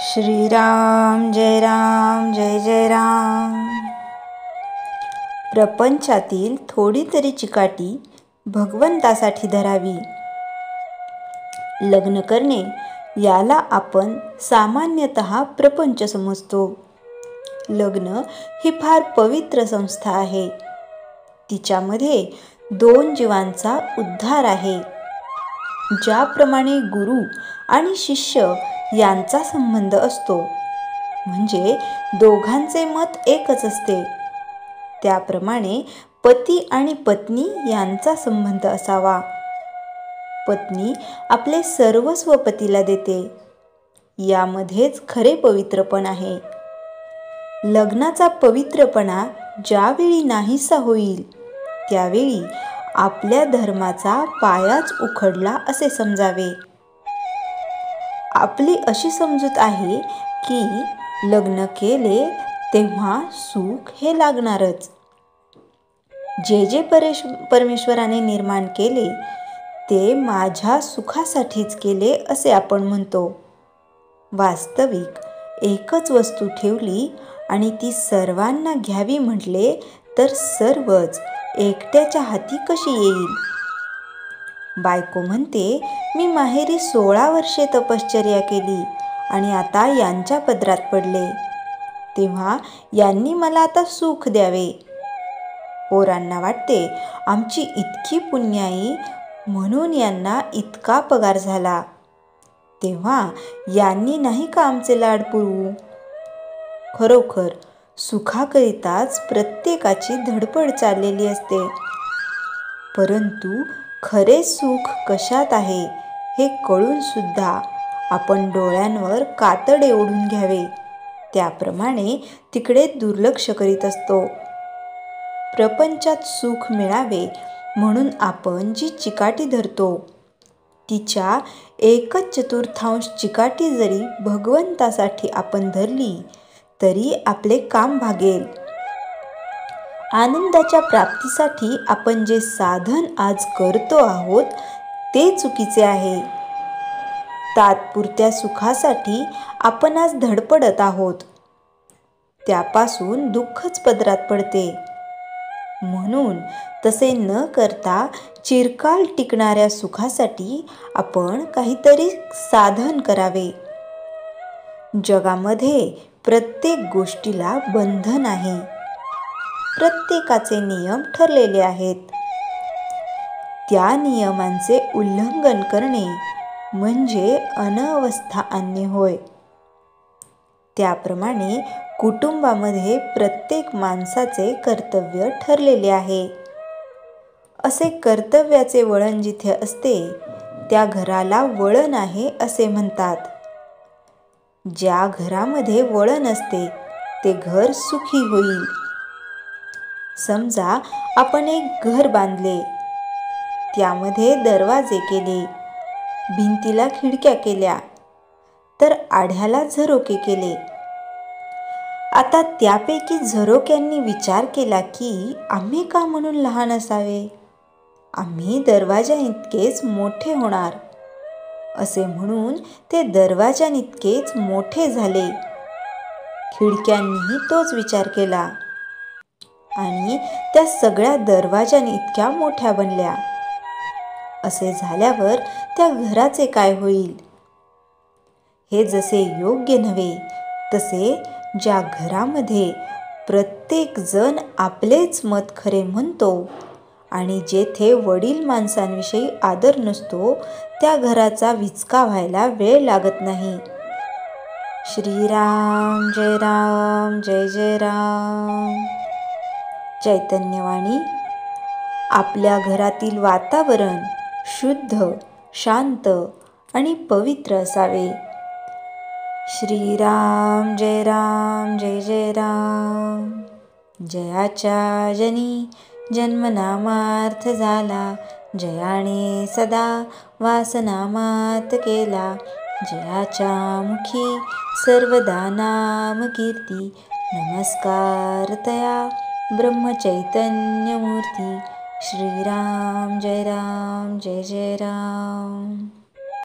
श्रीराम जय जय राम। प्रपंचातील थोडी तरी चिकाटी भगवंतासाठी धरावी। लग्न करणे याला आपण सामान्यतः प्रपंच समजतो। लग्न ही फार पवित्र संस्था आहे। तिच्यामध्ये दोन जीवांचा उद्धार आहे। ज्याप्रमाणे गुरु आणि शिष्य यांचा संबंध असतो, म्हणजे दोघांचे मत एकच असते, त्याप्रमाणे पती आणि पत्नी यांचा संबंध असावा। पत्नी आपले सर्वस्व पतीला देते, यामध्येच खरे पवित्रपण आहे। लग्नाचा पवित्रपणा ज्यावेळी नाहीसा होईल, त्यावेळी आपल्या धर्माचा पायाच उखडला असे समजावे। आपली अशी समजूत आहे की लग्न केले तेव्हा सुख हे लागणारच। जे परमेश्वराने निर्माण केले ते माझ्या सुखासाठीच केले असे आपण म्हणतो। वास्तविक एकच वस्तू ठेवली आणि ती सर्वांना घ्यावी म्हटले तर सर्वच एकट्याच्या हाती कशी येईल? बायको म्हणते, मी माहेरी 16 वर्षे तपश्चर्या केली आणि आता यांच्या पदरात पडले, तेव्हा यांनी मला आता सुख द्यावे। पोरांना वाटते आमची इतकी पुण्याई म्हणून यांना इतका पगार झाला, तेव्हा यांनी नाही का आमचे लाड पुरवू? खरोखर सुखाकरिताच प्रत्येकाची धडपड चाललेली असते, परंतु खरे सुख कशात आहे हे कळून सुद्धा आपण डोळ्यांवर कातडे ओढून घ्यावे, त्याप्रमाणे तिकडे दुर्लक्ष करीत असतो। प्रपंचात सुख मिळावे म्हणून आपण जी चिकाटी धरतो, तिच्या 1/4 चिकाटी जरी भगवंतासाठी आपण धरली तरी आपले काम भागेल। आनंदाच्या प्राप्तीसाठी आपण जे साधन आज करतो आहोत ते चुकीचे आहे। तात्पुरत्या सुखासाठी आपण आज धडपडत आहोत, त्यापासून दुःखच पदरात पडते। म्हणून तसे न करता चिरकाल टिकणाऱ्या सुखासाठी आपण काहीतरी साधन करावे। जगामध्ये प्रत्येक गोष्टीला बंधन आहे, प्रत्येकाचे नियम ठरलेले आहेत। त्या नियमांचे उल्लंघन करणे म्हणजे अनवस्था आणणे होय। त्याप्रमाणे कुटुंबामध्ये प्रत्येक माणसाचे कर्तव्य ठरलेले आहे। असे कर्तव्याचे वळण जिथे असते त्या घराला वळण आहे असे म्हणतात। ज्या घरामध्ये वळण असते ते घर सुखी होईल। समजा आपण एक घर बांधले, त्यामध्ये दरवाजे केले, भिंतीला खिडक्या केल्या, तर आढ्याला झरोके केले। आता त्यापैकी झरोक्यांनी विचार केला की आम्ही का म्हणून लहान असावे, आम्ही दरवाजाइतकेच मोठे होणार, असे म्हणून ते दरवाजाइतकेच मोठे झाले। खिडक्यांनीही तोच विचार केला आणि त्या सगळ्या दरवाजाइतक्या मोठ्या बनल्या। असे झाल्यावर त्या घराचे काय होईल? हे जसे योग्य नव्हे, तसे ज्या घरामध्ये प्रत्येक जण आपलेच मत खरे म्हणतो आणि जेथे वडील माणसांविषयी आदर नसतो, त्या घराचा विचका व्हायला वेळ लागत नाही। श्रीराम जय जय राम। चैतन्यवाणी। आपल्या घरातील वातावरण शुद्ध, शांत आणि पवित्र असावे। श्रीराम जय जय राम। जयाच्या जनी जन्मनामार्थ झाला, जयाने सदा वासनामात केला, जयाच्या मुखी सर्वदा नाम कीर्ती, नमस्कार तया ब्रह्मचैतन्य मूर्ती। श्रीराम जय जय राम।